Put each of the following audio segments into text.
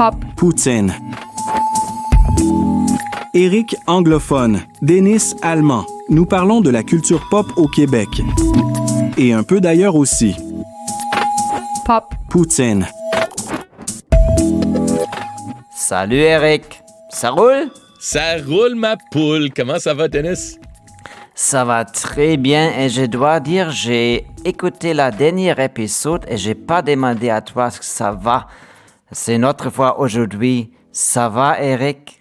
Pop. Poutine. Éric anglophone, Denis allemand. Nous parlons de la culture pop au Québec. Et un peu d'ailleurs aussi. Pop. Poutine. Salut Eric, ça roule? Ça roule ma poule. Comment ça va, Denis? Ça va très bien et je dois dire, j'ai écouté la dernière épisode et j'ai pas demandé à toi si ça va. C'est notre fois aujourd'hui. Ça va, Eric?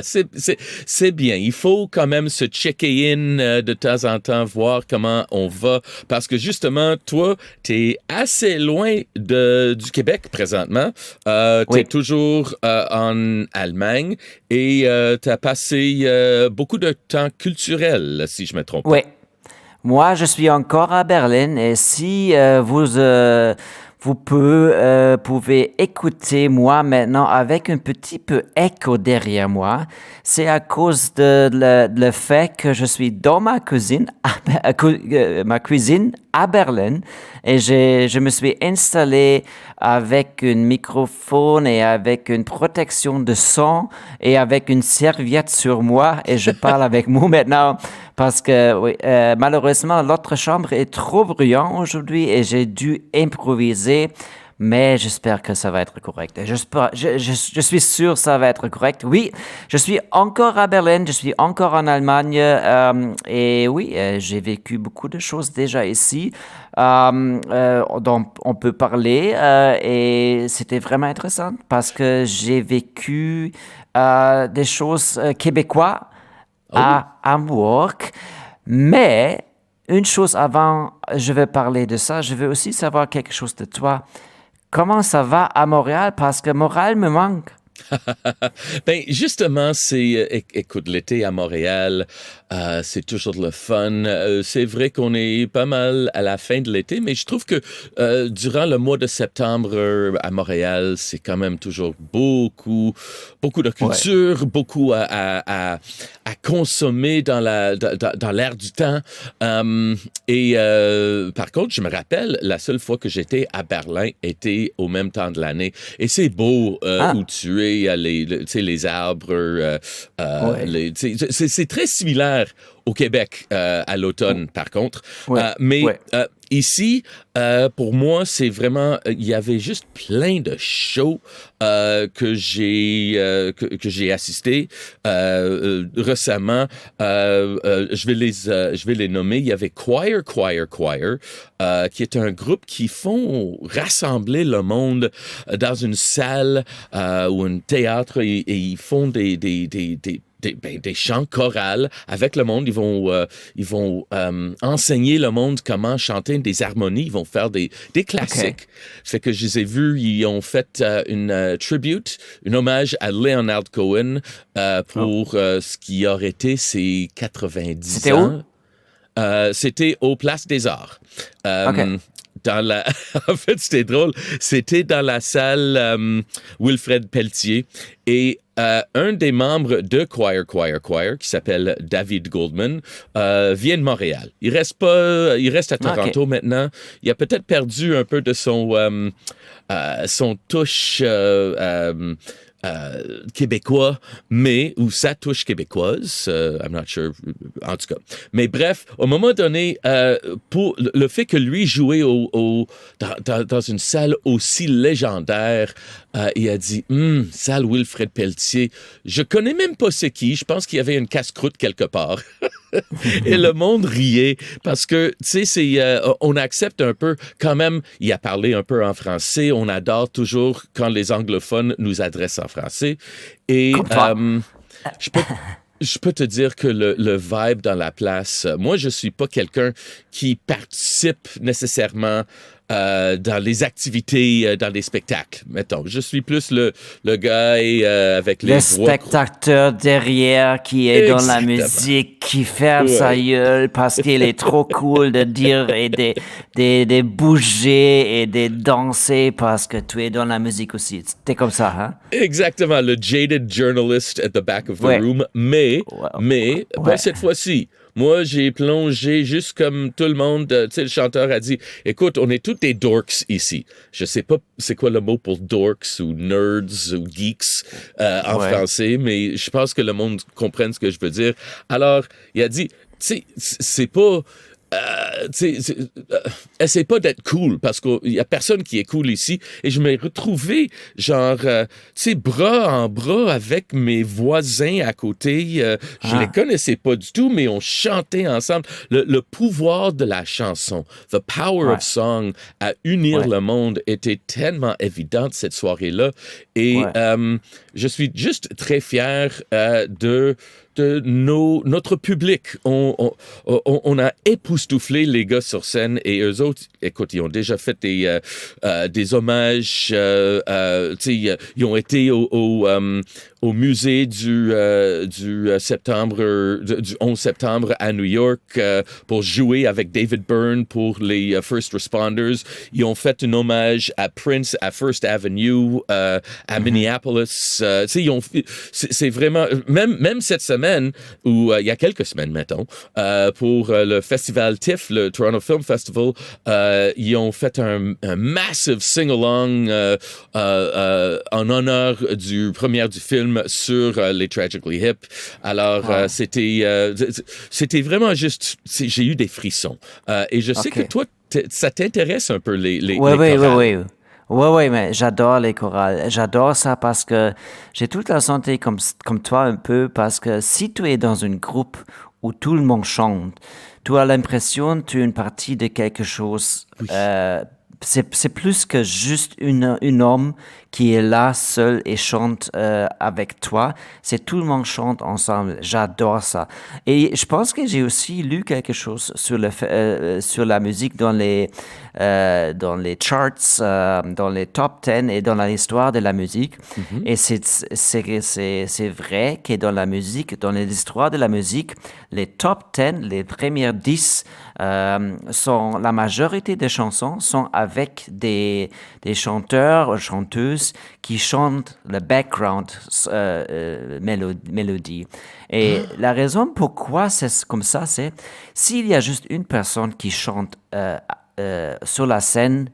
C'est bien. Il faut quand même se checker in de temps en temps, voir comment on va. Parce que justement, toi, t'es assez loin du Québec présentement. T'es toujours en Allemagne et t'as passé beaucoup de temps culturel, si je me trompe pas. Oui. Moi, je suis encore à Berlin et si vous pouvez écouter moi maintenant avec un petit peu écho derrière moi. C'est à cause de le fait que je suis dans ma cuisine à Berlin et je me suis installé avec un microphone et avec une protection de son et avec une serviette sur moi et je parle avec vous maintenant parce que oui, malheureusement l'autre chambre est trop bruyante aujourd'hui et j'ai dû improviser. Mais j'espère que ça va être correct. Je suis sûr que ça va être correct. Oui, je suis encore à Berlin, je suis encore en Allemagne. Et oui, j'ai vécu beaucoup de choses déjà ici dont on peut parler. Et c'était vraiment intéressant parce que j'ai vécu des choses québécoises à Hambourg. Mais une chose avant, je vais parler de ça, je veux aussi savoir quelque chose de toi. Comment ça va à Montréal? Parce que Montréal me manque. Ben justement, écoute, l'été à Montréal, c'est toujours le fun. C'est vrai qu'on est pas mal à la fin de l'été, mais je trouve que durant le mois de septembre à Montréal, c'est quand même toujours beaucoup de culture, beaucoup à consommer dans l'air du temps. Par contre, je me rappelle, la seule fois que j'étais à Berlin était au même temps de l'année. Et c'est beau où tu es. Les arbres, c'est très similaire au Québec à l'automne, par contre. Ici, pour moi, c'est vraiment, il y avait juste plein de shows que j'ai assisté récemment. Je vais les nommer. Il y avait Choir, qui est un groupe qui font rassembler le monde dans une salle ou un théâtre et ils font des chants chorales avec le monde. Ils vont enseigner le monde comment chanter des harmonies. Ils vont faire des classiques. Okay. Fait que je les ai vus. Ils ont fait une tribute, un hommage à Leonard Cohen pour ce qui aurait été ses 90 C'était ans. Où? C'était au Place des Arts. Okay. En fait, c'était drôle. C'était dans la salle Wilfred Pelletier et un des membres de Choir, qui s'appelle David Goldman, vient de Montréal. Il reste à Toronto maintenant. Il a peut-être perdu un peu de son touche québécois, ou sa touche québécoise, I'm not sure, en tout cas. Mais bref, au moment donné, pour le fait que lui jouait dans une salle aussi légendaire, il a dit « salle Wilfred Pelletier, je connais même pas c'est qui, je pense qu'il y avait une casse-croûte quelque part. » Et le monde riait parce que, tu sais, on accepte un peu, quand même, il a parlé un peu en français, on adore toujours quand les anglophones nous adressent en français. Et je peux te dire que le vibe dans la place, moi, je suis pas quelqu'un qui participe nécessairement dans les activités, dans les spectacles, mettons. Je suis plus le gars avec les le spectateur derrière qui est dans la musique, qui ferme sa gueule parce qu'il est trop cool de dire et de bouger et de danser parce que tu es dans la musique aussi. T'es comme ça, hein? Exactement, le jaded journalist at the back of the room. Mais cette fois-ci, Moi, j'ai plongé juste comme tout le monde. Tu sais, le chanteur a dit, écoute, on est tous des dorks ici. Je sais pas c'est quoi le mot pour dorks ou nerds ou geeks en français, mais je pense que le monde comprenne ce que je veux dire. Alors, il a dit, tu sais, c'est pas... essaie pas d'être cool parce qu'il y a personne qui est cool ici et je m'ai retrouvé genre bras en bras avec mes voisins à côté, je les connaissais pas du tout mais on chantait ensemble. Le pouvoir de la chanson, the power of song à unir le monde était tellement évident cette soirée-là et je suis juste très fier de notre public. On a époustouflé les gars sur scène et eux autres, écoute, ils ont déjà fait des hommages. Ils ont été au musée du 11 septembre à New York pour jouer avec David Byrne pour les First Responders. Ils ont fait un hommage à Prince à First Avenue à Minneapolis. C'est vraiment même cette semaine ou il y a quelques semaines mettons pour le festival TIFF, le Toronto Film Festival, ils ont fait un massive sing-along en honneur du première du film sur les Tragically Hip. Alors, c'était vraiment juste... J'ai eu des frissons. Et je sais que toi, ça t'intéresse un peu les chorales. Oui, mais j'adore les chorales. J'adore ça parce que j'ai toute la santé comme toi un peu, parce que si tu es dans un groupe où tout le monde chante, tu as l'impression que tu es une partie de quelque chose. Oui. C'est plus que juste un homme qui est là seul et chante avec toi. C'est tout le monde chante ensemble. J'adore ça. Et je pense que j'ai aussi lu quelque chose sur la musique dans les charts, dans les top 10 et dans l'histoire de la musique. Mm-hmm. Et c'est vrai que dans la musique, dans l'histoire de la musique, les top 10, les premières 10 la majorité des chansons sont avec des chanteurs ou chanteuses qui chantent le background mélodie. Et la raison pourquoi c'est comme ça, c'est s'il y a juste une personne qui chante sur la scène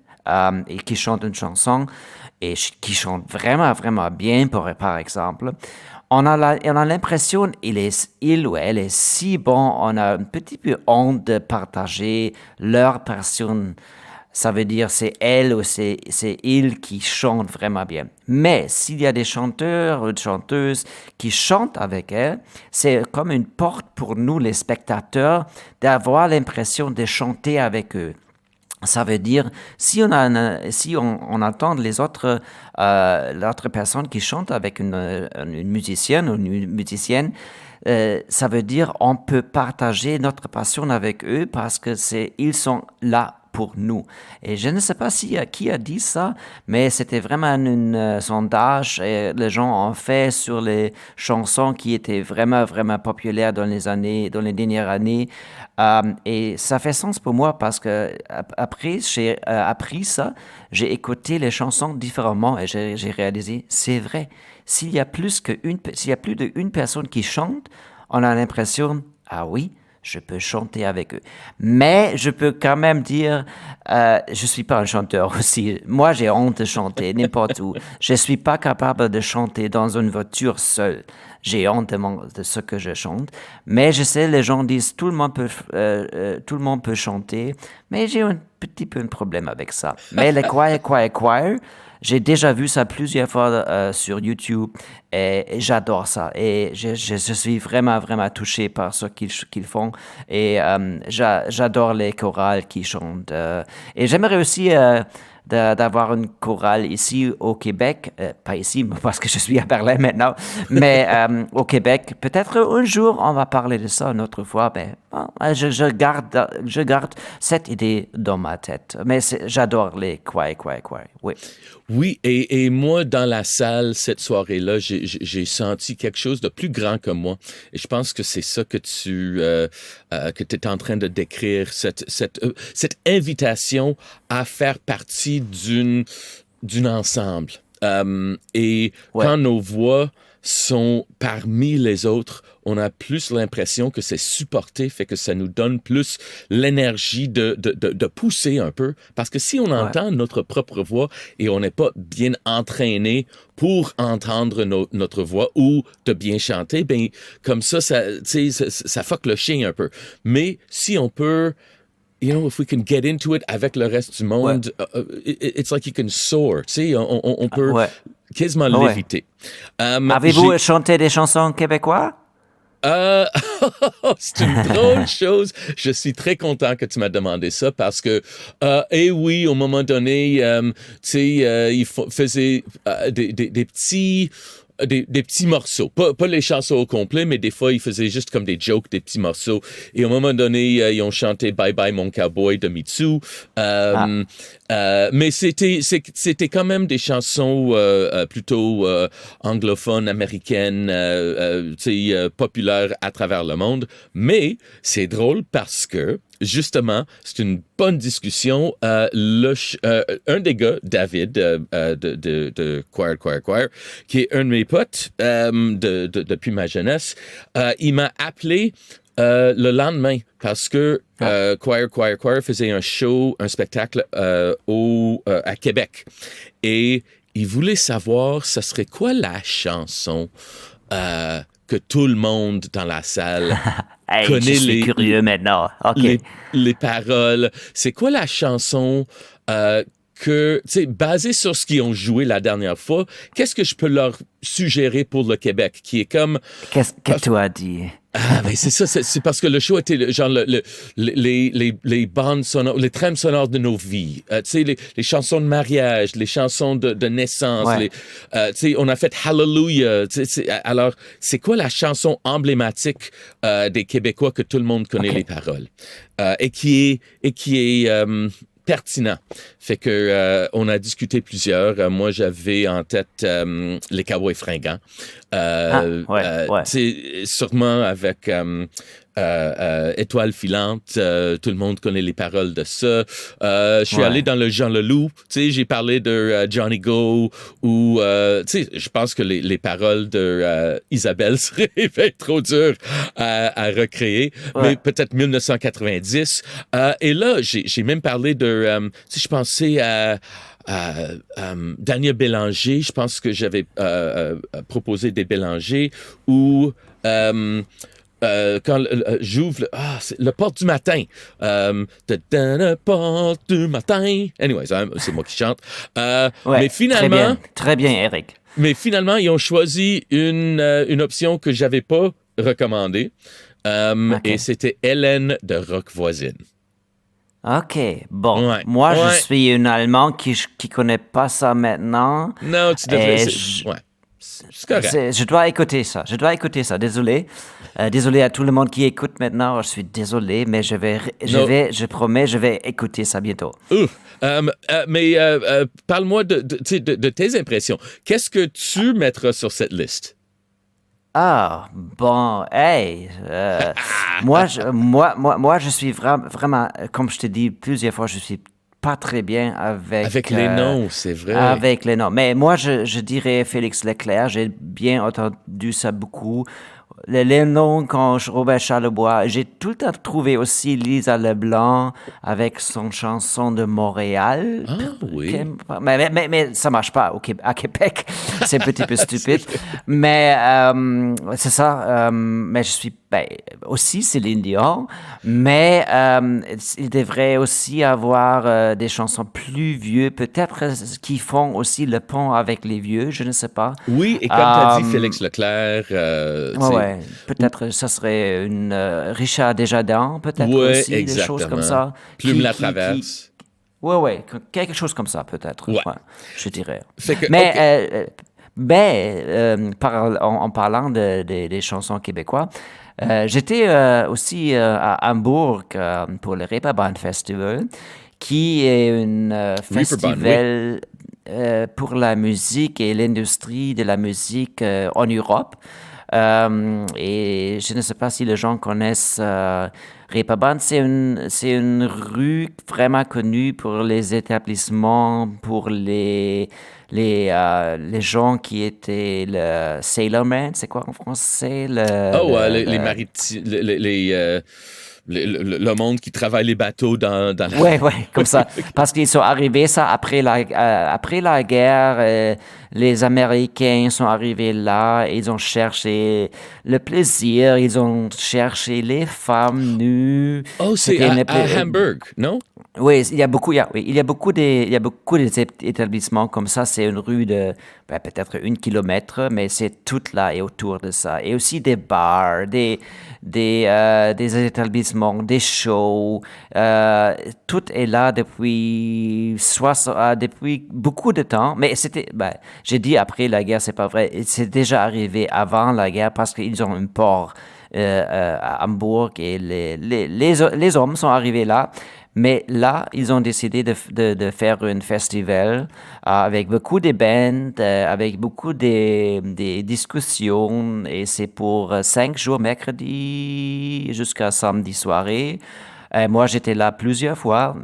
et qui chante une chanson et qui chante vraiment, vraiment bien, par exemple, on a l'impression il ou elle est si bon, on a un petit peu honte de partager leur personne. Ça veut dire c'est elle ou c'est il qui chante vraiment bien. Mais s'il y a des chanteurs ou des chanteuses qui chantent avec elle, c'est comme une porte pour nous, les spectateurs, d'avoir l'impression de chanter avec eux. Ça veut dire, si on entend l'autre personne qui chante avec une musicienne ou une musicienne, ça veut dire on peut partager notre passion avec eux parce que ils sont là pour nous. Et je ne sais pas qui a dit ça, mais c'était vraiment un sondage et les gens ont fait sur les chansons qui étaient vraiment, vraiment populaires dans les dernières années. Et ça fait sens pour moi parce que après, j'ai appris ça, j'ai écouté les chansons différemment et j'ai réalisé, c'est vrai, s'il y a plus d'une personne qui chante, on a l'impression, ah oui, je peux chanter avec eux. Mais je peux quand même dire, je suis pas un chanteur aussi. Moi, j'ai honte de chanter n'importe où. Je suis pas capable de chanter dans une voiture seule. J'ai honte de ce que je chante. Mais je sais, les gens disent, tout le monde peut chanter. Mais j'ai un petit peu un problème avec ça. Mais les choir, j'ai déjà vu ça plusieurs fois sur YouTube et j'adore ça. Et je suis vraiment, vraiment touché par ce qu'ils font. Et j'adore les chorales qui chantent. Et j'aimerais aussi d'avoir une chorale ici au Québec. Pas ici, parce que je suis à Berlin maintenant, mais au Québec. Peut-être un jour, on va parler de ça une autre fois. Mais je garde cette idée dans ma tête. Mais j'adore les choir. Oui. Oui, et moi, dans la salle, cette soirée-là, j'ai senti quelque chose de plus grand que moi. Et je pense que c'est ça que tu es en train de décrire, cette invitation à faire partie d'un ensemble. Et quand nos voix sont parmi les autres, on a plus l'impression que c'est supporté, fait que ça nous donne plus l'énergie de pousser un peu. Parce que si on entend notre propre voix et on n'est pas bien entraîné pour entendre notre voix ou de bien chanter, ben comme ça fuck le chien un peu. Mais si on peut... if we can get into it avec le reste du monde, it's like you can soar, tu sais, on peut quasiment l'éviter. Avez-vous chanté des chansons québécoises? C'est une drôle chose. Je suis très content que tu m'as demandé ça parce que, oui, au moment donné, il faisait des petits... Des petits morceaux, pas les chansons au complet, mais des fois, ils faisaient juste comme des jokes, des petits morceaux. Et au moment donné, ils ont chanté Bye Bye Mon Cowboy de Mitsu. Mais c'était quand même des chansons plutôt anglophones, américaines, populaires à travers le monde. Mais c'est drôle parce que justement, c'est une bonne discussion. Un des gars, David, de Choir, qui est un de mes potes depuis ma jeunesse, il m'a appelé le lendemain parce que Choir faisait un spectacle à Québec. Et il voulait savoir, ce serait quoi la chanson que tout le monde dans la salle connaît. Je suis curieux maintenant. Okay. Les paroles. C'est quoi la chanson basée sur ce qu'ils ont joué la dernière fois, qu'est-ce que je peux leur suggérer pour le Québec, qui est comme... Qu'est-ce que tu as dit? Ben c'est ça, c'est parce que le show était genre les bandes sonores, les trames sonores de nos vies, les chansons de mariage, les chansons de naissance, on a fait Hallelujah, alors c'est quoi la chanson emblématique des Québécois que tout le monde connaît les paroles et qui est pertinent. Fait que on a discuté plusieurs. Moi, j'avais en tête les Cowboys fringants. Sûrement avec Étoile filante. Tout le monde connaît les paroles de ça. Je suis allé dans le Jean Leloup. J'ai parlé de Johnny Go ou je pense que les paroles de Isabelle seraient trop dures à recréer. Mais peut-être 1990. Et là, j'ai même parlé de... je pensais à Daniel Bélanger, je pense que j'avais proposé des Bélanger ou quand j'ouvre le porte du matin. Le porte du matin. Anyways, c'est moi qui chante. Mais finalement... Très bien, Eric. Mais finalement, ils ont choisi une option que j'avais pas recommandée. Et c'était Hélène de Rock Voisine. OK, bon. Moi, je suis un Allemand qui connaît pas ça maintenant. Non, tu devrais... C'est correct. Je dois écouter ça. Désolé. Désolé à tout le monde qui écoute maintenant. Je suis désolé, mais je promets, je vais écouter ça bientôt. Mais parle-moi de tes impressions. Qu'est-ce que tu mettras sur cette liste? Ah, bon, hey, moi, je suis vraiment, comme je t'ai dit plusieurs fois, je suis pas très bien avec les noms, c'est vrai. Avec les noms. Mais moi, je dirais Félix Leclerc, j'ai bien entendu ça beaucoup. Les noms quand Robert Charlebois, j'ai tout le temps trouvé aussi Lisa Leblanc avec son chanson de Montréal. Ah oui. Mais ça marche pas à Québec. C'est un petit peu stupide. Mais c'est ça. Mais je suis aussi Céline Dion. Mais il devrait aussi avoir des chansons plus vieux, peut-être qui font aussi le pont avec les vieux. Je ne sais pas. Oui, et comme tu as dit, Félix Leclerc. Peut-être ça serait une Richard Desjardins, peut-être aussi, exactement. Des choses comme ça. Plume la traverse. Quelque chose comme ça, peut-être. Je dirais. En parlant des chansons québécoises, j'étais aussi à Hambourg pour le Reeperbahn Festival, qui est un festival pour la musique et l'industrie de la musique en Europe. Et je ne sais pas si les gens connaissent Reeperbahn. C'est une rue vraiment connue pour les établissements, pour les les gens qui étaient le sailorman, c'est quoi en français? Le monde qui travaille les bateaux dans la... Ouais, comme ça. Parce qu'ils sont arrivés, ça, après la guerre, les Américains sont arrivés là, ils ont cherché le plaisir, ils ont cherché les femmes nues. Oh, c'est à Hamburg, non? Oui, il y a beaucoup d'établissements comme ça. C'est une rue de peut-être 1 kilomètre, mais c'est tout là et autour de ça. Et aussi des bars, des établissements, des shows. Tout est là depuis beaucoup de temps. Mais j'ai dit après la guerre, c'est pas vrai. C'est déjà arrivé avant la guerre parce qu'ils ont un port à Hambourg et les hommes sont arrivés là. Mais là, ils ont décidé de faire un festival avec beaucoup de bands, avec beaucoup de discussions. Et c'est pour 5 jours, mercredi jusqu'à samedi soirée. Moi, j'étais là plusieurs fois.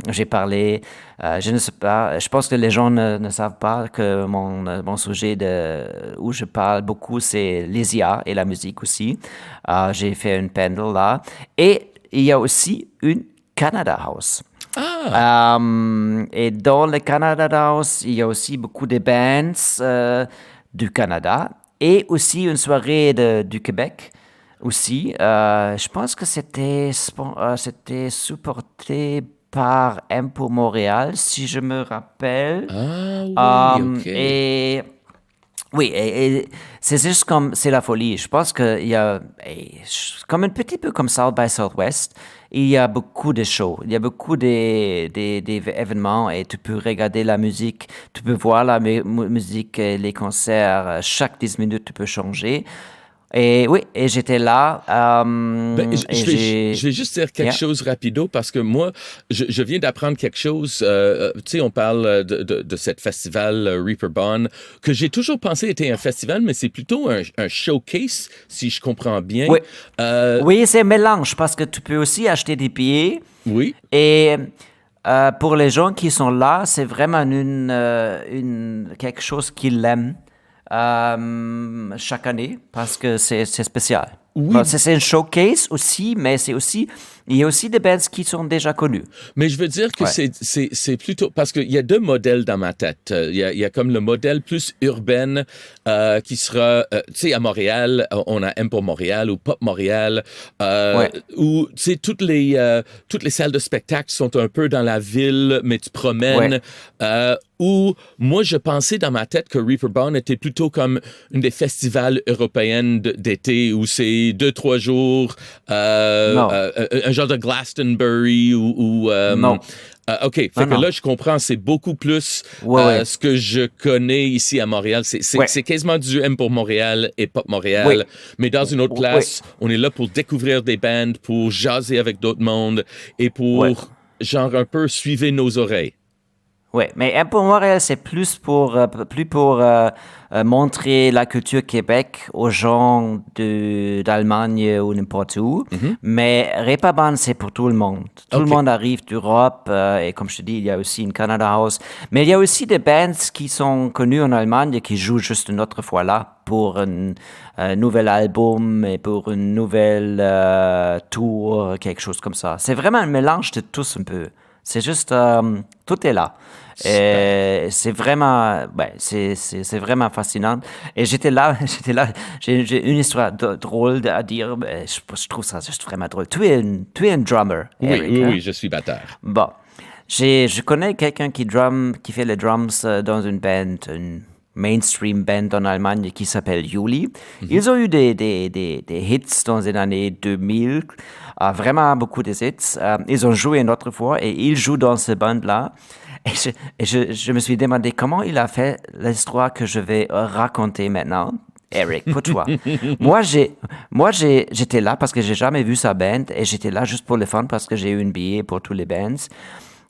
J'ai parlé, je ne sais pas, je pense que les gens ne savent pas que mon sujet où je parle beaucoup, c'est les IA et la musique aussi. J'ai fait une panel là. Et il y a aussi une Canada House. Et dans le Canada House, il y a aussi beaucoup de bands du Canada et aussi une soirée du Québec aussi. Je pense que c'était supporté par Impôt Montréal, si je me rappelle. OK. Et oui, et c'est juste comme, c'est la folie. Je pense qu'il y a, comme un petit peu comme South by Southwest, il y a beaucoup de shows, il y a beaucoup d'événements et tu peux regarder la musique, tu peux voir la musique, les concerts, chaque 10 minutes tu peux changer. Et oui, et j'étais là. Je vais juste dire quelque chose rapido parce que moi, je viens d'apprendre quelque chose. Tu sais, on parle de cette festival Reeperbahn que j'ai toujours pensé était un festival, mais c'est plutôt un showcase, si je comprends bien. Oui, oui, c'est un mélange parce que tu peux aussi acheter des billets. Oui. Et pour les gens qui sont là, c'est vraiment quelque chose qu'ils aiment. Chaque année parce que c'est spécial. Oui. C'est un showcase aussi, mais il y a aussi des bands qui sont déjà connus. Mais je veux dire que c'est plutôt... Parce qu'il y a 2 modèles dans ma tête. Il y a comme le modèle plus urbain qui sera... tu sais, à Montréal, on a Impôt Montréal ou Pop Montréal, où, tu sais, toutes les salles de spectacle sont un peu dans la ville, mais tu promènes... Où moi, je pensais dans ma tête que Reeperbahn était plutôt comme une des festivals européennes d'été où c'est 2-3 jours, un genre de Glastonbury ou non. OK, fait que là, je comprends, c'est beaucoup plus ce que je connais ici à Montréal. C'est quasiment du M pour Montréal et Pop Montréal, mais dans une autre place, on est là pour découvrir des bands, pour jaser avec d'autres mondes et pour, genre, un peu suivre nos oreilles. Oui, mais Impôt Montréal, c'est plus pour montrer la culture Québec aux gens d'Allemagne ou n'importe où. Mm-hmm. Mais Reeperbahn, c'est pour tout le monde. Tout le monde arrive d'Europe. Et comme je te dis, il y a aussi une Canada House. Mais il y a aussi des bands qui sont connus en Allemagne et qui jouent juste une autre fois là pour un nouvel album et pour une nouvelle tour, quelque chose comme ça. C'est vraiment un mélange de tous un peu. C'est juste, tout est là. Et c'est vraiment, c'est vraiment fascinant. Et j'étais là, j'ai une histoire drôle à dire. Je trouve ça juste vraiment drôle. Tu es un drummer, Eric, oui, je suis batteur. Bon, je connais quelqu'un qui fait les drums dans une band, une mainstream band en Allemagne qui s'appelle Juli. Mm-hmm. Ils ont eu des hits dans les années 2000. Vraiment beaucoup de hits. Ils ont joué une autre fois et ils jouent dans ce band-là. Et je me suis demandé comment il a fait l'histoire que je vais raconter maintenant. Eric, pour toi. Moi, j'étais là parce que j'ai jamais vu sa band et j'étais là juste pour le fun parce que j'ai eu un billet pour tous les bands.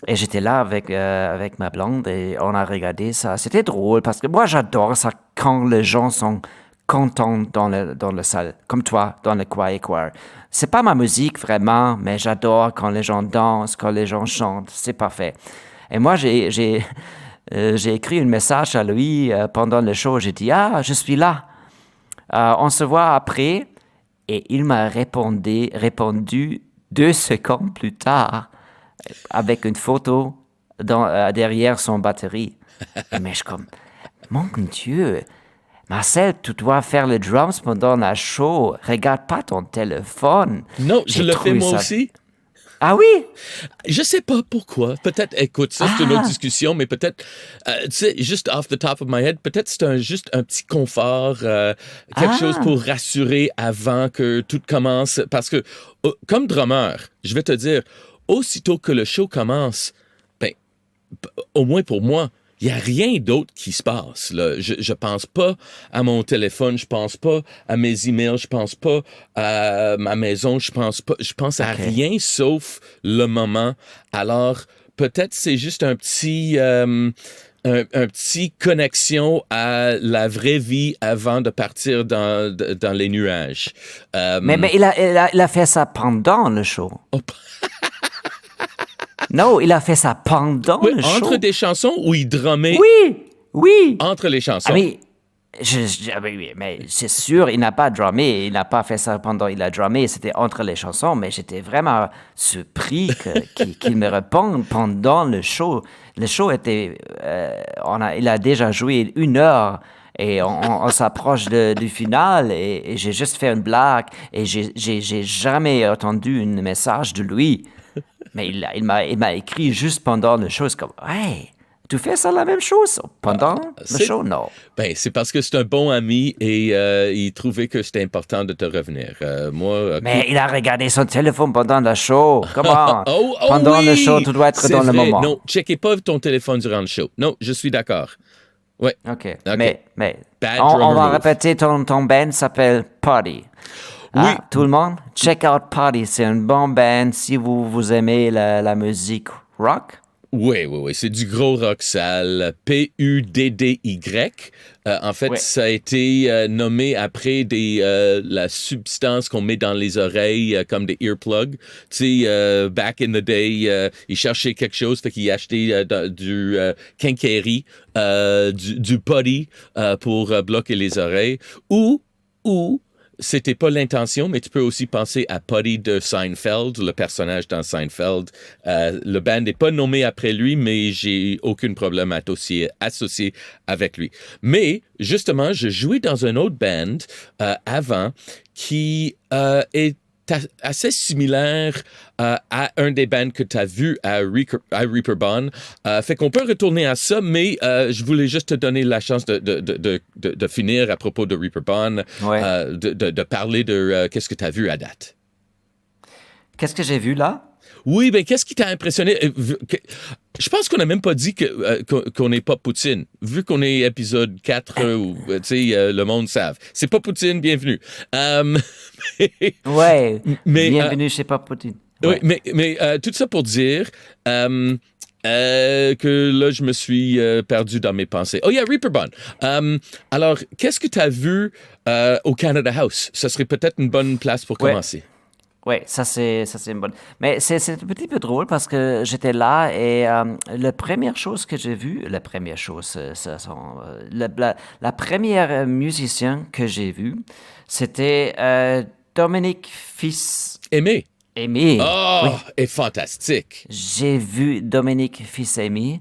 Et j'étais là avec ma blonde et on a regardé ça. C'était drôle parce que moi, j'adore ça quand les gens sont contents dans la salle, comme toi, dans le Quiet Choir. C'est pas ma musique vraiment, mais j'adore quand les gens dansent, quand les gens chantent. C'est parfait. Et moi, j'ai écrit un message à lui pendant le show. J'ai dit, ah, je suis là. On se voit après. Et il m'a répondu 2 secondes plus tard avec une photo derrière son batterie. Mais je suis comme, mon Dieu, Marcel, tu dois faire le drums pendant la show. Regarde pas ton téléphone. Non, J'ai je le fais trouvé moi ça- aussi. Ah oui? Je sais pas pourquoi. Peut-être, écoute, ça c'est une autre discussion, mais peut-être, tu sais, juste off the top of my head, peut-être c'est juste un petit confort, quelque chose pour rassurer avant que tout commence. Parce que, comme drummer, je vais te dire, aussitôt que le show commence, ben, au moins pour moi, il n'y a rien d'autre qui se passe. Là. Je pense pas à mon téléphone, je pense pas à mes emails, je pense pas à ma maison, je pense à rien sauf le moment. Alors, peut-être c'est juste un petit connexion à la vraie vie avant de partir dans les nuages. Mais il a fait ça pendant le show. Non, il a fait ça pendant Oui, le show. entre des chansons où il drummait Oui. entre les chansons. Ah, mais c'est sûr, il n'a pas drummé. Il n'a pas fait ça pendant il a drummé. C'était entre les chansons. Mais j'étais vraiment surpris qu'il me réponde pendant le show. Le show était... il a déjà joué 1 heure. Et on s'approche du final. Et j'ai juste fait une blague. Et j'ai jamais entendu un message de lui. Mais il m'a écrit juste pendant le show. C'est comme, hey, tu fais ça la même chose pendant le show? Non. Ben, c'est parce que c'est un bon ami et il trouvait que c'était important de te revenir. Mais il a regardé son téléphone pendant le show. Comment? Oh pendant oui! le show, tu dois être C'est dans le vrai. moment. Non, checkez pas ton téléphone durant le show. Non, je suis d'accord. Ouais. OK. OK. Mais Bad on drummer va move. répéter, ton band s'appelle Party. Oui. Ah, tout le monde, check out Party. C'est un bon band si vous aimez la musique rock. Oui. C'est du gros rock sale. PUDDY. En fait, Ouais. ça a été nommé après la substance qu'on met dans les oreilles, comme des earplugs. Tu sais, back in the day, il cherchait quelque chose, fait qu'il achetait du Quincaillerie, du putty pour bloquer les oreilles. Ou c'était pas l'intention, mais tu peux aussi penser à Putty de Seinfeld, le personnage dans Seinfeld. Le band n'est pas nommé après lui, mais j'ai aucun problème à associer avec lui. Mais, justement, je jouais dans un autre band avant qui est assez similaire à un des bands que tu as vu à Reaper Bond. Fait qu'on peut retourner à ça, mais je voulais juste te donner la chance de finir à propos de Reaper Bond, Ouais. de parler de qu'est-ce que tu as vu à date. Qu'est-ce que j'ai vu là? Oui, ben qu'est-ce qui t'a impressionné? Je pense qu'on n'a même pas dit qu'on n'est pas Poutine. Vu qu'on est épisode 4, tu sais, le monde savent. C'est pas Poutine, bienvenue. Ouais. Mais, Bienvenue chez Poutine. Oui, Ouais. mais tout ça pour dire que là, je me suis perdu dans mes pensées. Oh, yeah, Reaper Bond. Alors, qu'est-ce que tu as vu au Canada House? Ça serait peut-être une bonne place pour commencer. Oui, ça c'est une bonne. Mais c'est un petit peu drôle parce que j'étais là et la première chose que j'ai vue, la première musicien que j'ai vu, c'était Dominique Fils-Aimé. Oh, Oui. est fantastique. J'ai vu Dominique Fils-Aimé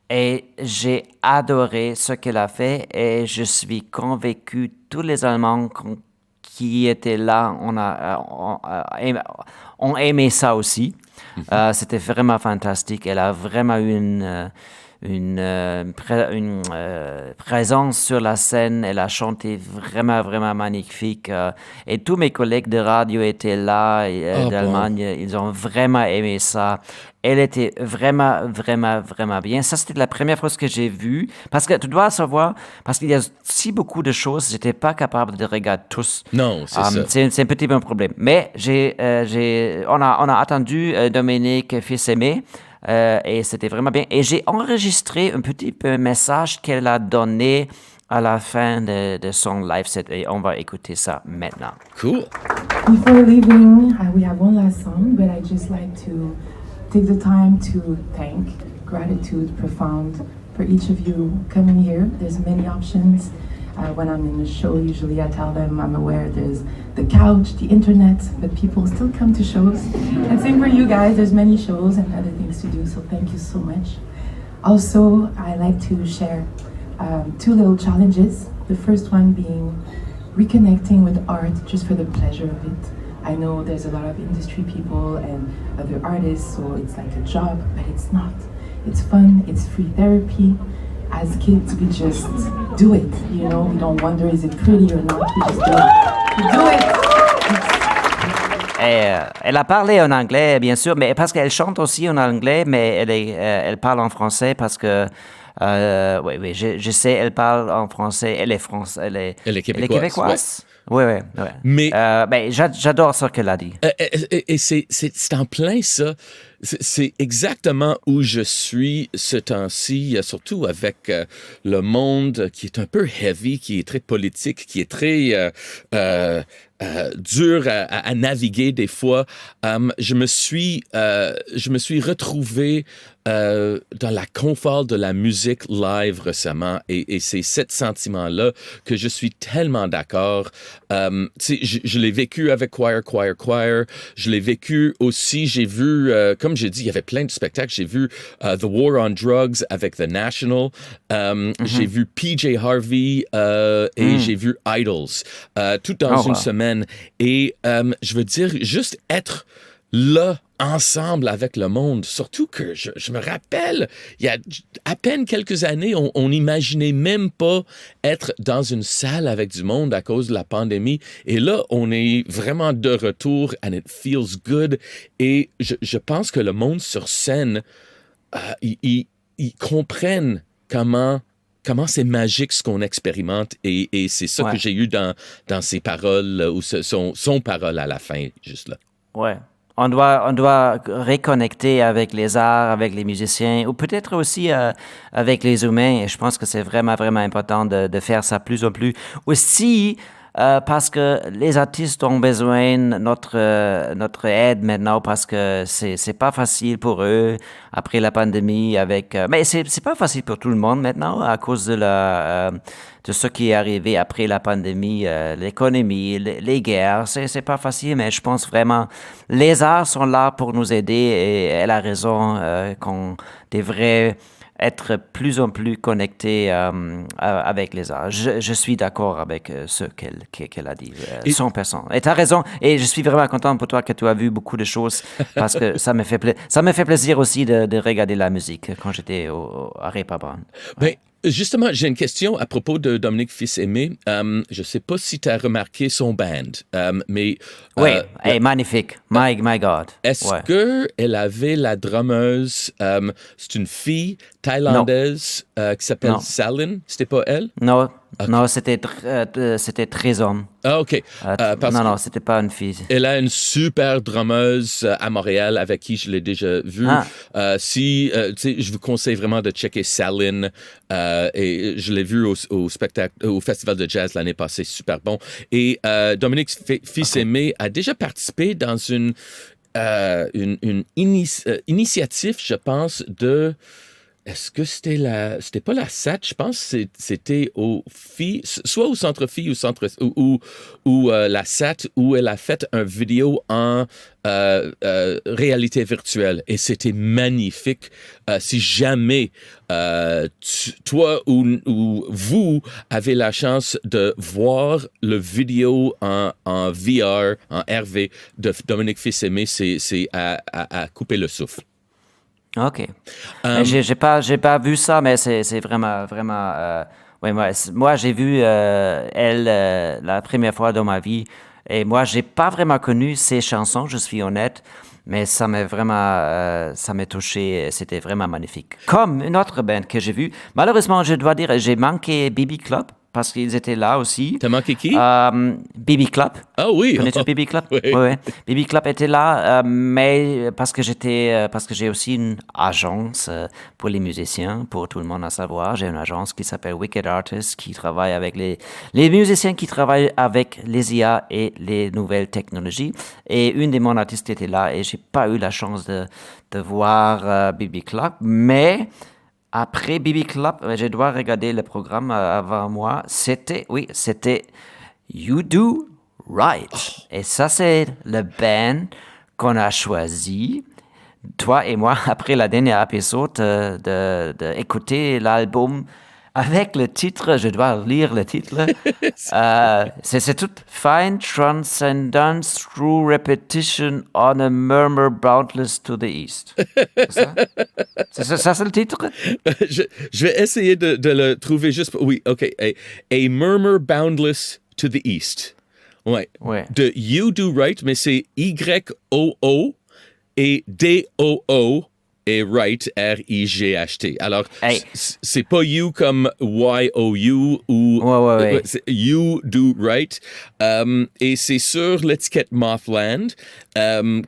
et j'ai adoré ce qu'elle a fait et je suis convaincu tous les Allemands qui étaient là, on aimé ça aussi. C'était vraiment fantastique. Elle a vraiment eu une présence sur la scène. Elle a chanté vraiment, vraiment magnifique. Et tous mes collègues de radio étaient là, d'Allemagne. Ils ont vraiment aimé ça. Elle était vraiment, vraiment, vraiment bien. Ça, c'était la première fois que j'ai vu. Parce que tu dois savoir, parce qu'il y a si beaucoup de choses, je n'étais pas capable de regarder tous. Non, c'est ça. C'est un petit peu un problème. Mais on a attendu Dominique Fils-Aimé. Et c'était vraiment bien. Et j'ai enregistré un petit peu un message qu'elle a donné à la fin de son live set. Et on va écouter ça maintenant. Cool. Before leaving, we have one last song, but I just like to take the time to thank, gratitude, profound for each of you coming here. There's many options. When I'm in a show, usually I tell them I'm aware there's the couch, the internet, but people still come to shows. And same for you guys, there's many shows and other things to do, so thank you so much. Also, I like to share two little challenges. The first one being reconnecting with art just for the pleasure of it. I know there's a lot of industry people and other artists, so it's like a job, but it's not. It's fun, it's free therapy. As kids, we just do it, you know? We don't wonder, is it pretty or not? We just do it. We do it. Elle a parlé en anglais, bien sûr, mais parce qu'elle chante aussi en anglais, mais elle parle en français parce que, oui, je sais, elle parle en français, elle est québécoise. Oui. Mais j'adore ce qu'elle a dit. Et c'est en plein ça. C'est exactement où je suis ce temps-ci, surtout avec le monde qui est un peu heavy, qui est très politique, qui est très dur à naviguer des fois. Je me suis retrouvé dans la confort de la musique live récemment et c'est cet sentiment-là que je suis tellement d'accord. Je l'ai vécu avec Choir. Je l'ai vécu aussi, j'ai vu, comme j'ai dit, il y avait plein de spectacles. J'ai vu The War on Drugs avec The National. J'ai vu PJ Harvey et j'ai vu Idols. Tout dans une semaine. Et je veux dire, juste être là, ensemble avec le monde. Surtout que je me rappelle, il y a à peine quelques années, on n'imaginait même pas être dans une salle avec du monde à cause de la pandémie. Et là, on est vraiment de retour and it feels good. Et je pense que le monde sur scène, ils comprennent comment c'est magique ce qu'on expérimente et c'est ça que j'ai eu dans ses paroles ou son parole à la fin, juste là. Ouais. On doit reconnecter avec les arts, avec les musiciens, ou peut-être aussi avec les humains. Et je pense que c'est vraiment, vraiment important de faire ça plus en plus. Aussi, parce que les artistes ont besoin de notre aide maintenant, parce que c'est pas facile pour eux après la pandémie. Mais c'est pas facile pour tout le monde maintenant à cause de ce qui est arrivé après la pandémie, l'économie, les guerres. C'est pas facile, mais je pense vraiment les arts sont là pour nous aider et elle a raison qu'on devrait être plus en plus connecté avec les arts. Je suis d'accord avec ce qu'elle a dit, 100%. Et tu as raison, et je suis vraiment content pour toi que tu as vu beaucoup de choses, parce que ça me fait plaisir aussi de regarder la musique quand j'étais à Reeperbahn. Ben, justement, j'ai une question à propos de Dominique Fils-Aimé. Je ne sais pas si tu as remarqué son band, mais... Oui, magnifique. My God. Est-ce qu'elle avait la drummeuse, c'est une fille thaïlandaise qui s'appelle Salin? C'était pas elle? Non, non, c'était très homme. Ah, OK. Non, c'était pas une fille. Elle a une super drummeuse à Montréal avec qui je l'ai déjà vue. Je vous conseille vraiment de checker Salin. Et je l'ai vu au spectacle, au Festival de jazz l'année passée, super bon. Et Dominique Fils-Aimé a déjà participé dans une initiative, je pense, de... Est-ce que c'était pas la SAT, je pense que c'était soit au Centre Phi ou la SAT, où elle a fait une vidéo en réalité virtuelle. Et c'était magnifique. Si jamais toi ou vous avez la chance de voir le vidéo en VR, en RV de Dominique Fils-Aimé, c'est à couper le souffle. OK. J'ai pas vu ça, mais c'est vraiment ouais, moi j'ai vu elle la première fois dans ma vie et moi j'ai pas vraiment connu ses chansons, je suis honnête, mais ça m'a touché, c'était vraiment magnifique. Comme une autre band que j'ai vue, malheureusement je dois dire j'ai manqué BB Club parce qu'ils étaient là aussi. T'as manqué qui? BB Club. Ah oui. Connais-tu BB Club? Oui. Ouais. BB Club était là, mais parce que j'ai aussi une agence pour les musiciens, pour tout le monde à savoir. J'ai une agence qui s'appelle Wicked Artists, qui travaille avec les musiciens qui travaillent avec les IA et les nouvelles technologies. Et une de mon artistes était là et j'ai pas eu la chance de voir BB Club, mais Après Bibi Club, je dois regarder le programme avant moi. C'était You Do Right. Et ça, c'est le band qu'on a choisi, toi et moi, après la dernière épisode, d'écouter l'album avec le titre. Je dois lire le titre. C'est tout. Find transcendence through repetition on a murmur boundless to the east. C'est le titre? Je vais essayer de le trouver juste. Oui, OK. A murmur boundless to the east. Ouais. De You Do Right, mais c'est Y-O-O et D-O-O et Right, R-I-G-H-T. Alors, c'est pas You comme Y-O-U ou c'est You Do Right. Et c'est sur l'étiquette Mothland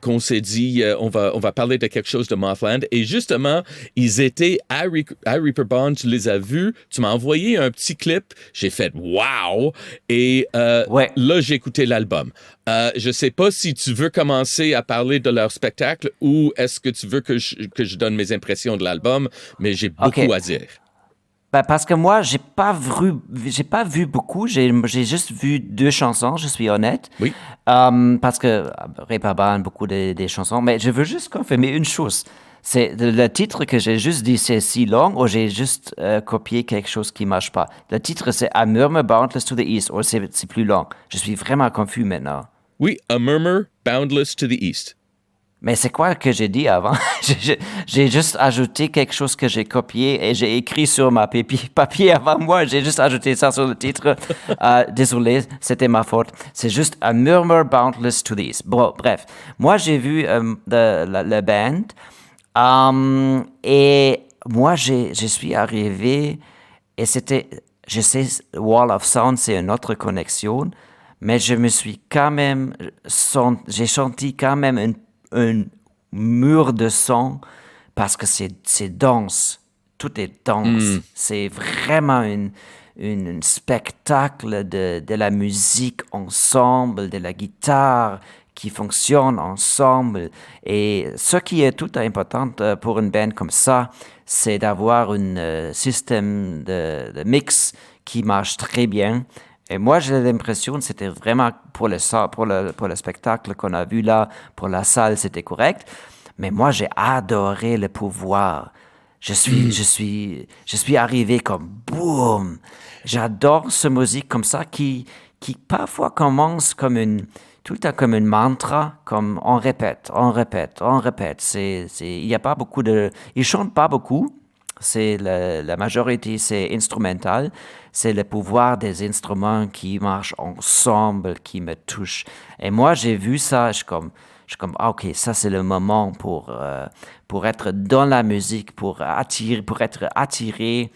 qu'on s'est dit, on va parler de quelque chose de Mothland. Et justement, ils étaient à Reaper Bond, tu les as vus, tu m'as envoyé un petit clip, j'ai fait « Wow! » Et là, j'ai écouté l'album. Je sais pas si tu veux commencer à parler de leur spectacle ou est-ce que tu veux que je donne mes impressions de l'album, mais j'ai beaucoup à dire. Parce que moi, j'ai pas vu beaucoup. J'ai juste vu 2 chansons, je suis honnête. Oui. Parce que Reeperbahn, beaucoup des chansons. Mais je veux juste confirmer une chose. C'est le titre que j'ai juste dit, c'est si long, ou j'ai juste copié quelque chose qui marche pas. Le titre, c'est A Murmur Boundless to the East, ou c'est plus long. Je suis vraiment confus maintenant. Oui, A Murmur Boundless to the East. Mais c'est quoi que j'ai dit avant? J'ai juste ajouté quelque chose que j'ai copié et j'ai écrit sur ma papier avant moi. J'ai juste ajouté ça sur le titre. Désolé, c'était ma faute. C'est juste A Murmur Boundless to the East. Bon, bref. Moi, j'ai vu le band et moi, je suis arrivé et c'était, je sais, Wall of Sound, c'est une autre connexion, mais je me suis quand même, j'ai senti quand même un mur de son parce que c'est dense. Tout est dense. C'est vraiment un spectacle de la musique ensemble, de la guitare qui fonctionne ensemble. Et ce qui est tout important pour une band comme ça, c'est d'avoir un système de mix qui marche très bien. Et moi, j'ai l'impression que c'était vraiment pour le spectacle qu'on a vu là, pour la salle, c'était correct. Mais moi, j'ai adoré le pouvoir. Je suis arrivé comme boum. J'adore ce musique comme ça qui parfois commence tout le temps comme une mantra, comme on répète. Il y a pas beaucoup ils chantent pas beaucoup. C'est la majorité, c'est instrumental. C'est le pouvoir des instruments qui marchent ensemble, qui me touchent. Et moi, j'ai vu ça, je suis comme, OK, ça c'est le moment pour être dans la musique, pour être attiré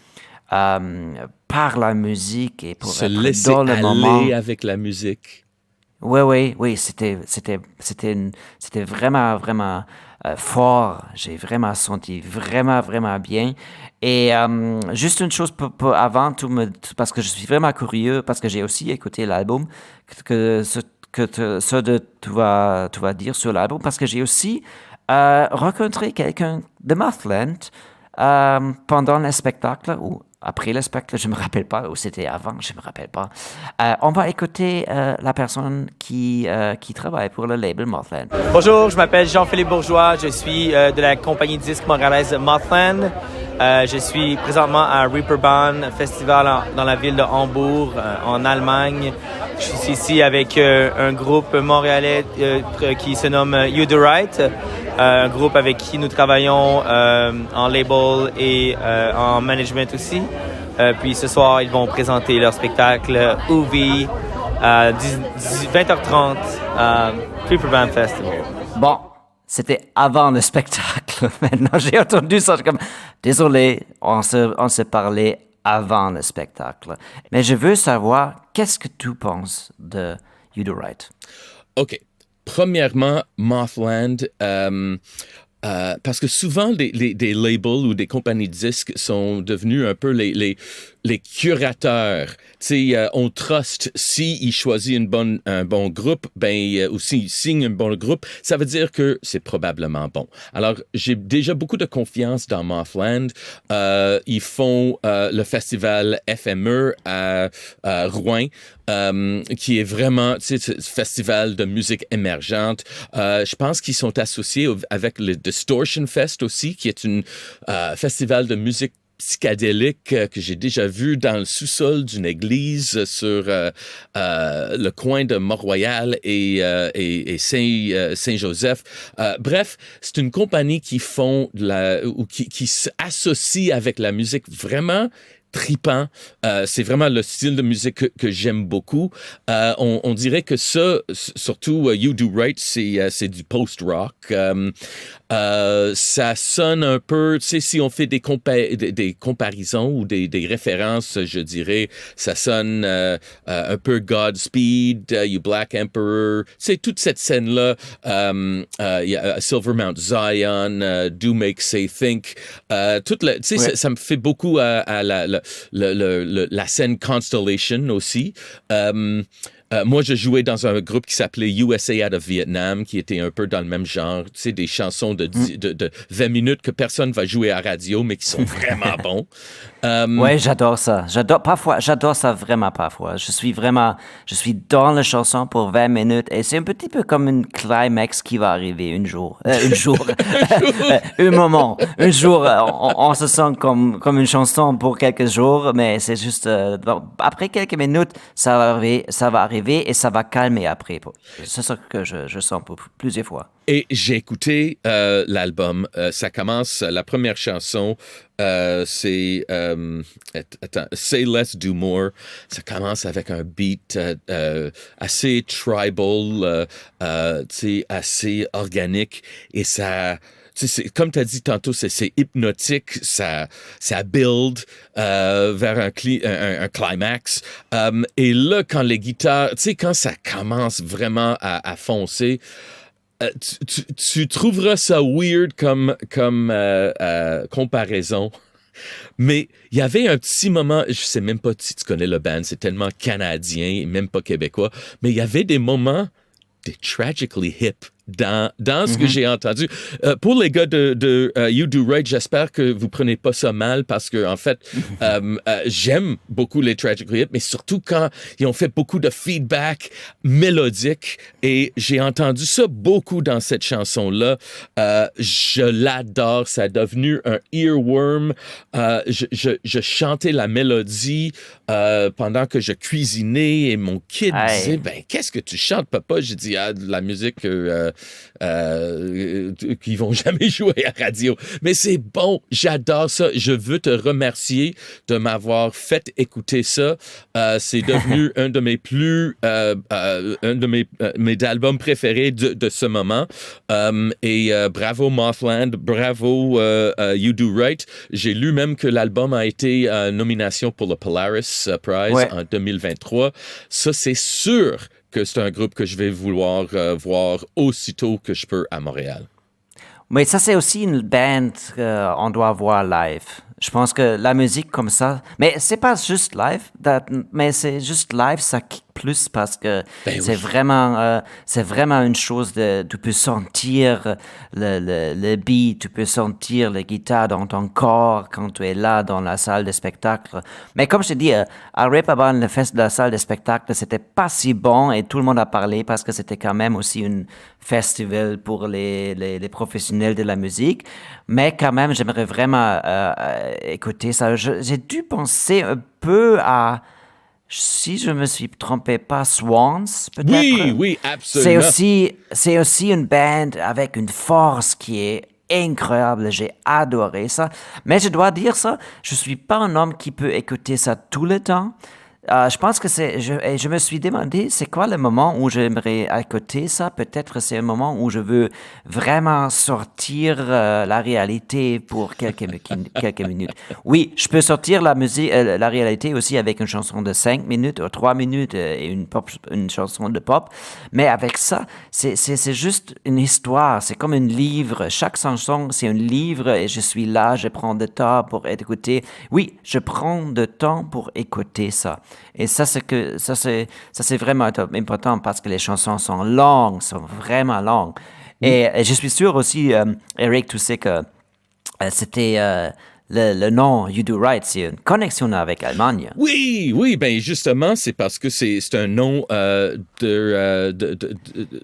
par la musique et pour se être laisser dans le aller moment. avec la musique. Oui, c'était vraiment, vraiment fort. J'ai vraiment senti vraiment, vraiment bien. Et juste une chose avant, parce que je suis vraiment curieux, parce que j'ai aussi écouté l'album, tu vas dire sur l'album, parce que j'ai aussi rencontré quelqu'un de Mothland pendant le spectacle, ou après le spectacle, je me rappelle pas, ou c'était avant, je me rappelle pas. On va écouter la personne qui travaille pour le label Mothland. Bonjour, je m'appelle Jean-Philippe Bourgeois, je suis de la compagnie de disques montréalaise Mothland. Je suis présentement à Reeperbahn Festival dans la ville de Hambourg, en Allemagne. Je suis ici avec un groupe montréalais qui se nomme You Do Right, un groupe avec qui nous travaillons en label et en management aussi. Puis ce soir, ils vont présenter leur spectacle Uvi à 20h30 à Reeperbahn Festival. Bon, c'était avant le spectacle. Maintenant, j'ai entendu ça. Je suis comme, désolé, on se parlait avant le spectacle. Mais je veux savoir, qu'est-ce que tu penses de You Do Right? OK. Premièrement, Mothland, parce que souvent, des labels ou des compagnies de disques sont devenus un peu les curateurs on trust si il choisit un bon groupe, ou s'il signe un bon groupe, ça veut dire que c'est probablement bon. Alors, j'ai déjà beaucoup de confiance dans Mothland. Ils font le festival FME à Rouen, qui est vraiment, ce festival de musique émergente. Je pense qu'ils sont associés avec le Distortion Fest aussi, qui est un festival de musique psychédélique que j'ai déjà vu dans le sous-sol d'une église sur le coin de Mont-Royal et Saint-Joseph. Bref, c'est une compagnie qui qui s'associe avec la musique vraiment tripant. C'est vraiment le style de musique que j'aime beaucoup. On dirait que ça, surtout You Do Right, c'est du post-rock. Ça sonne un peu, si on fait des comparaisons ou des références, je dirais, ça sonne un peu Godspeed, You Black Emperor. C'est toute cette scène-là. Il y a Silver Mount Zion, Do Make Say Think. Ça me fait beaucoup à la scène Constellation aussi. Moi, je jouais dans un groupe qui s'appelait USA Out of Vietnam, qui était un peu dans le même genre. Des chansons de 20 minutes que personne va jouer à radio, mais qui sont vraiment bons. Ouais, j'adore ça. J'adore ça vraiment parfois. Je suis dans la chanson pour 20 minutes et c'est un petit peu comme une climax qui va arriver un moment. Un jour, on se sent comme une chanson pour quelques jours, mais c'est juste, après quelques minutes, ça va arriver et ça va calmer après. C'est ça que je sens plusieurs fois. Et j'ai écouté l'album. Ça commence, la première chanson, c'est Say Less, Do More. Ça commence avec un beat assez tribal, assez organique. Et ça... comme tu as dit tantôt, c'est hypnotique, ça build vers un climax. Et là, quand les guitares, quand ça commence vraiment à foncer, tu trouveras ça weird comme comparaison. Mais il y avait un petit moment, je sais même pas si tu connais le band, c'est tellement canadien, même pas québécois, mais il y avait des moments tragically hip dans ce que j'ai entendu. Pour les gars de You Do Right, j'espère que vous prenez pas ça mal parce que en fait, j'aime beaucoup les Tragically Hip, mais surtout quand ils ont fait beaucoup de feedback mélodique et j'ai entendu ça beaucoup dans cette chanson-là. Je l'adore, ça a devenu un earworm. Je chantais la mélodie pendant que je cuisinais et mon kid disait, qu'est-ce que tu chantes, papa? J'ai dit, de la musique qui vont jamais jouer à radio. Mais c'est bon, j'adore ça. Je veux te remercier de m'avoir fait écouter ça. C'est devenu un de mes mes albums préférés de ce moment. Et bravo Mothland, bravo You Do Right. J'ai lu même que l'album a été nomination pour le Polaris Prize en 2023. Ça, c'est sûr que c'est un groupe que je vais vouloir voir aussitôt que je peux à Montréal. Mais ça, c'est aussi une band qu'on doit voir live. Je pense que la musique comme ça, mais c'est pas juste live, mais c'est juste live, ça kick plus parce que c'est vraiment une chose tu peux sentir le beat, tu peux sentir les guitares dans ton corps quand tu es là dans la salle de spectacle. Mais comme je te dis, à Reeperbahn, le fest de la salle de spectacle, c'était pas si bon et tout le monde a parlé parce que c'était quand même aussi un festival pour les professionnels de la musique. Mais quand même, j'aimerais vraiment écouter ça. J'ai dû penser un peu à, si je me suis trompé, pas Swans, peut-être. Oui, absolument. C'est aussi une band avec une force qui est incroyable. J'ai adoré ça. Mais je dois dire ça, je suis pas un homme qui peut écouter ça tout le temps. Je pense que je me suis demandé, c'est quoi le moment où j'aimerais écouter ça? Peut-être c'est un moment où je veux vraiment sortir la réalité pour quelques minutes. Oui, je peux sortir la réalité aussi avec une chanson de 5 minutes ou 3 minutes et une chanson de pop. Mais avec ça, c'est juste une histoire. C'est comme un livre. Chaque chanson, c'est un livre et je suis là, je prends du temps pour écouter. Oui, je prends du temps pour écouter ça. Et ça, c'est vraiment important parce que les chansons sont longues, sont vraiment longues. Et je suis sûr aussi, Eric, tu sais que c'était le nom You Do Right, c'est une connexion avec l'Allemagne. Oui, ben justement, c'est parce que c'est un nom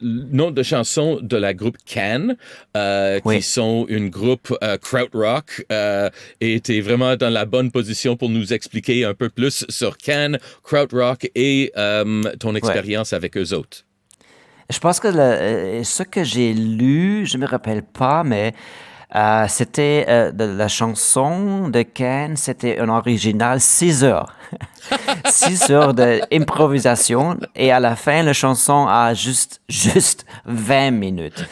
nom de chanson de la groupe Can, qui sont une groupe krautrock, et t'es vraiment dans la bonne position pour nous expliquer un peu plus sur Can, krautrock et ton expérience avec eux autres. Je pense que ce que j'ai lu, je me rappelle pas, mais c'était de la chanson de Ken, c'était un original 6 heures. 6 heures d'improvisation et à la fin, la chanson a juste 20 minutes.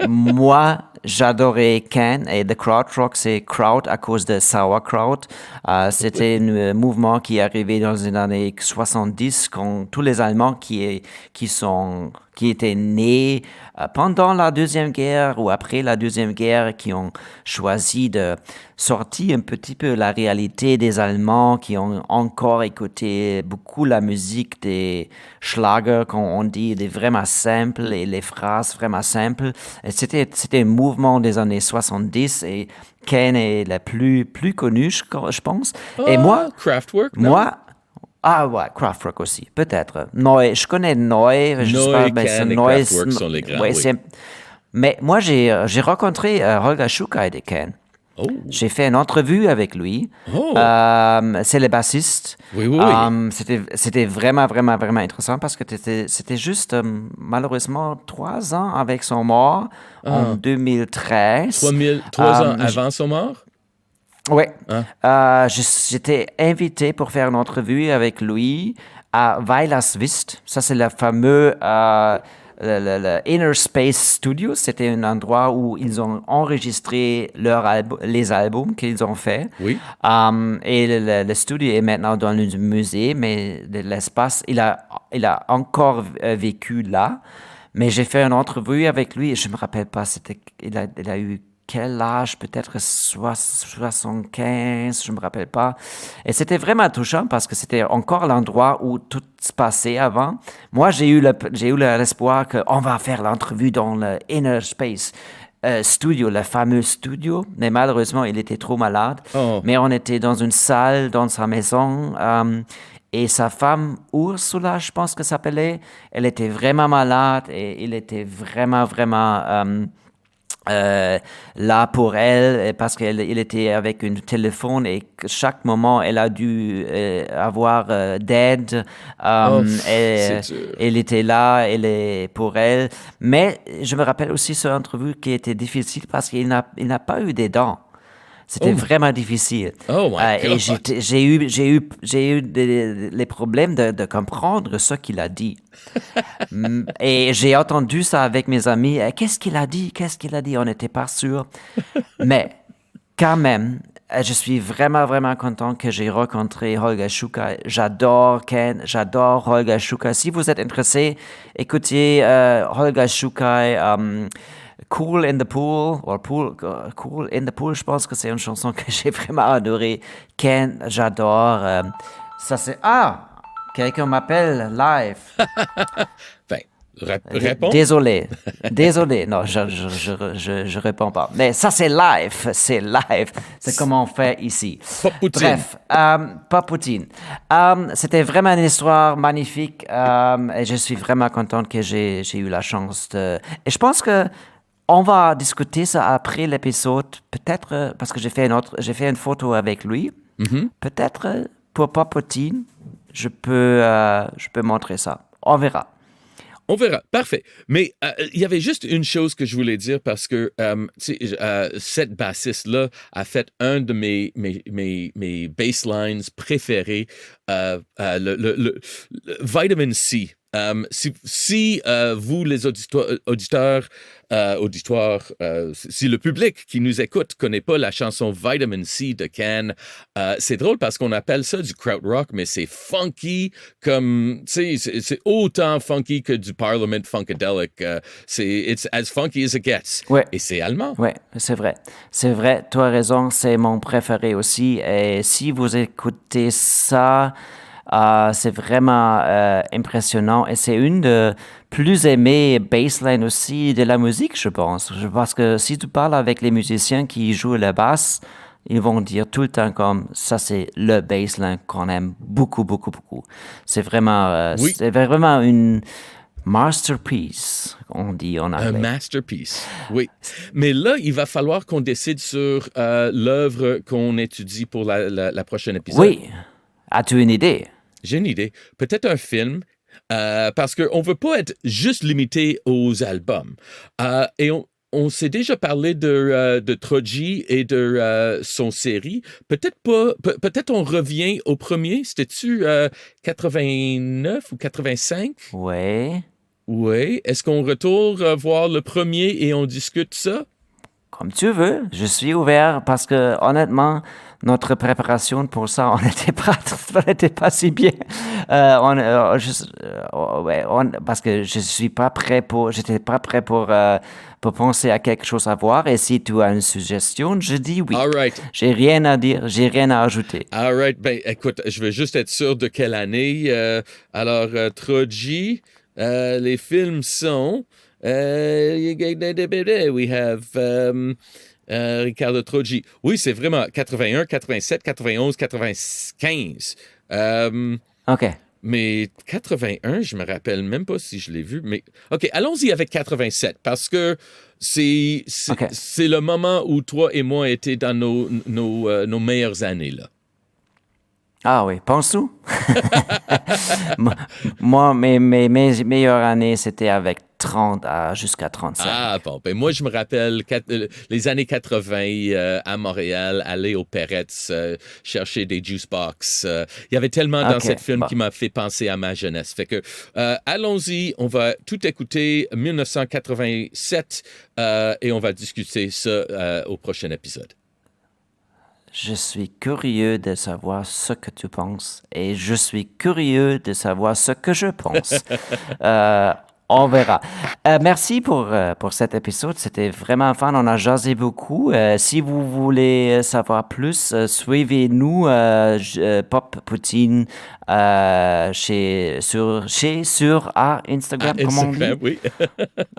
Moi, j'adorais Ken et The Krautrock, c'est Kraut à cause de sauerkraut. C'était un mouvement qui est arrivé dans les années 70 quand tous les Allemands qui étaient nés pendant la Deuxième Guerre ou après la Deuxième Guerre, qui ont choisi de sortir un petit peu la réalité des Allemands, qui ont encore écouté beaucoup la musique des Schlager, comme on dit, des vraiment simples et les phrases vraiment simples. Et c'était un mouvement des années 70 et Ken est la plus connue, je pense. Et moi, Kraftwerk, non? Ouais, Kraftwerk aussi, peut-être. Neu, je connais Neu. Neu, Ken et Kraftwerk sont les grands, oui. Mais moi, j'ai rencontré Holger Schukai de Ken. Oh. J'ai fait une entrevue avec lui. Oh. C'est le bassiste. Oui. C'était vraiment intéressant parce que c'était juste, malheureusement, 3 ans avec son mort en 2013. 3 ans avant son mort? Oui. J'étais invité pour faire une entrevue avec lui à Weilerswist. Ça, c'est le fameux le Inner Space Studio. C'était un endroit où ils ont enregistré les albums qu'ils ont faits. Oui. Et le studio est maintenant dans le musée, mais l'espace, il a encore vécu là. Mais j'ai fait une entrevue avec lui et je me rappelle pas, il a eu quel âge, peut-être 75, je me rappelle pas. Et c'était vraiment touchant parce que c'était encore l'endroit où tout se passait avant. Moi, j'ai eu l'espoir qu'on va faire l'entrevue dans le Inner Space Studio, le fameux studio. Mais malheureusement, il était trop malade. Oh. Mais on était dans une salle, dans sa maison. Et sa femme, Ursula, je pense que ça s'appelait, elle était vraiment malade et il était vraiment là pour elle parce qu'il était avec un téléphone et chaque moment elle a dû avoir d'aide. Elle était là, pour elle. Mais je me rappelle aussi cette entrevue qui était difficile parce qu'il n'a pas eu des dents. C'était vraiment difficile. Oh my God. Et j'ai eu les problèmes de comprendre ce qu'il a dit. Et j'ai entendu ça avec mes amis. Qu'est-ce qu'il a dit? On n'était pas sûr. Mais quand même, je suis vraiment content que j'ai rencontré Holger Schukai. J'adore Ken, j'adore Holger Schukai. Si vous êtes intéressé, écoutez Holger Schukai. Cool in the Pool, Cool in the Pool, je pense que c'est une chanson que j'ai vraiment adorée. Ken, j'adore. Ça c'est... quelqu'un m'appelle live. Réponds. Désolé. Non, je réponds pas. Mais ça c'est live. C'est comme on fait ici. Pas Poutine. Bref, pas Poutine. C'était vraiment une histoire magnifique et je suis vraiment contente que j'ai eu la chance de... Et je pense que on va discuter ça après l'épisode, peut-être parce que j'ai fait une photo avec lui. Mm-hmm. Peut-être pour pas Poutine, je peux montrer ça. On verra. On verra. Parfait. Mais il y avait juste une chose que je voulais dire parce que cette bassiste-là a fait un de mes basslines préférés, le Vitamin C. Si vous, les auditeurs, si le public qui nous écoute connaît pas la chanson Vitamin C de Can, c'est drôle parce qu'on appelle ça du krautrock, mais c'est funky comme, tu sais, c'est autant funky que du Parliament Funkadelic. It's as funky as it gets. Ouais. Et c'est allemand. Oui, c'est vrai. Tu as raison, c'est mon préféré aussi. Et si vous écoutez ça, C'est vraiment impressionnant et c'est une de plus aimées bassline aussi de la musique, je pense. Parce que si tu parles avec les musiciens qui jouent la basse, ils vont dire tout le temps comme ça, c'est le bassline qu'on aime beaucoup, beaucoup, beaucoup. C'est vraiment, Oui. c'est vraiment une masterpiece, on dit en Un anglais. masterpiece, oui. Mais là, il va falloir qu'on décide sur l'œuvre qu'on étudie pour la prochaine épisode. Oui. As-tu une idée? J'ai une idée. Peut-être un film, parce qu'on ne veut pas être juste limité aux albums. Et on s'est déjà parlé de Troji et de son série. Peut-être pas. Peut-être on revient au premier. C'était-tu 89 ou 85? Oui. Oui. Est-ce qu'on retourne voir le premier et on discute ça? Comme tu veux, je suis ouvert parce que honnêtement, notre préparation pour ça, on n'était pas si bien. Parce que j'étais pas prêt pour penser à quelque chose à voir. Et si tu as une suggestion, je dis oui. All right. J'ai rien à dire, j'ai rien à ajouter. All right. Ben, écoute, je veux juste être sûr de quelle année. Alors, Troji, les films sont... we have Ricardo Troji. Oui, c'est vraiment 81, 87, 91, 95. OK. Mais 81, je me rappelle même pas si je l'ai vu. Mais OK, allons-y avec 87 parce que c'est le moment où toi et moi étaient dans nos meilleures années là. Ah oui, penses-tu? Moi, mes meilleures années, c'était avec 30 jusqu'à 35. Ah bon, ben moi je me rappelle les années 80 à Montréal, aller au Peretz, chercher des juice box. Il y avait tellement dans cette film qui m'a fait penser à ma jeunesse. Fait que allons-y, on va tout écouter 1987 et on va discuter ça au prochain épisode. Je suis curieux de savoir ce que tu penses et je suis curieux de savoir ce que je pense. On verra. Merci pour cet épisode. C'était vraiment fun. On a jasé beaucoup. Si vous voulez savoir plus, suivez-nous Pop Poutine sur Instagram, comment on dit? Oui.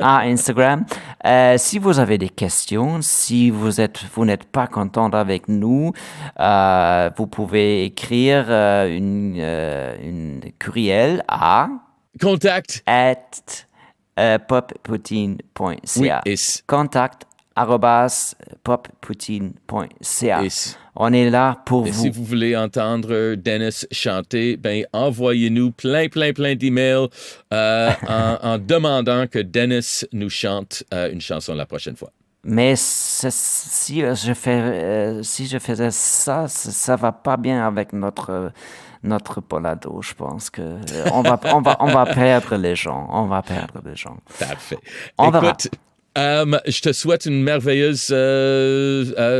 Instagram. Si vous avez des questions, si vous n'êtes pas content avec nous, vous pouvez écrire une courriel à Contact @poppoutine.ca. Oui, Contact @poppoutine.ca. On est là pour vous. Si vous voulez entendre Dennis chanter, ben envoyez-nous plein d'emails en demandant que Dennis nous chante une chanson la prochaine fois. Mais si je faisais ça, ça va pas bien avec notre balado. Je pense que on va perdre les gens. On va perdre les gens. Parfait. Écoute, je te souhaite une merveilleuse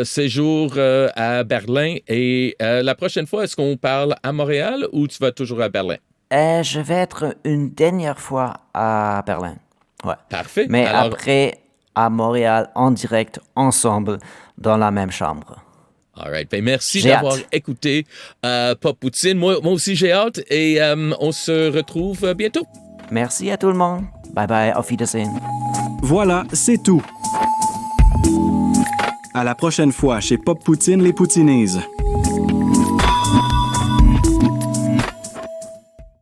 séjour à Berlin. Et la prochaine fois, est-ce qu'on parle à Montréal ou tu vas toujours à Berlin? Je vais être une dernière fois à Berlin. Ouais. Parfait. Mais après, à Montréal, en direct, ensemble, dans la même chambre. All right. Ben, merci J'ai d'avoir hâte. écouté Pop Poutine. Moi aussi, j'ai hâte et on se retrouve bientôt. Merci à tout le monde. Bye bye, auf Wiedersehen. Voilà, c'est tout. À la prochaine fois chez Pop Poutine les Poutinises.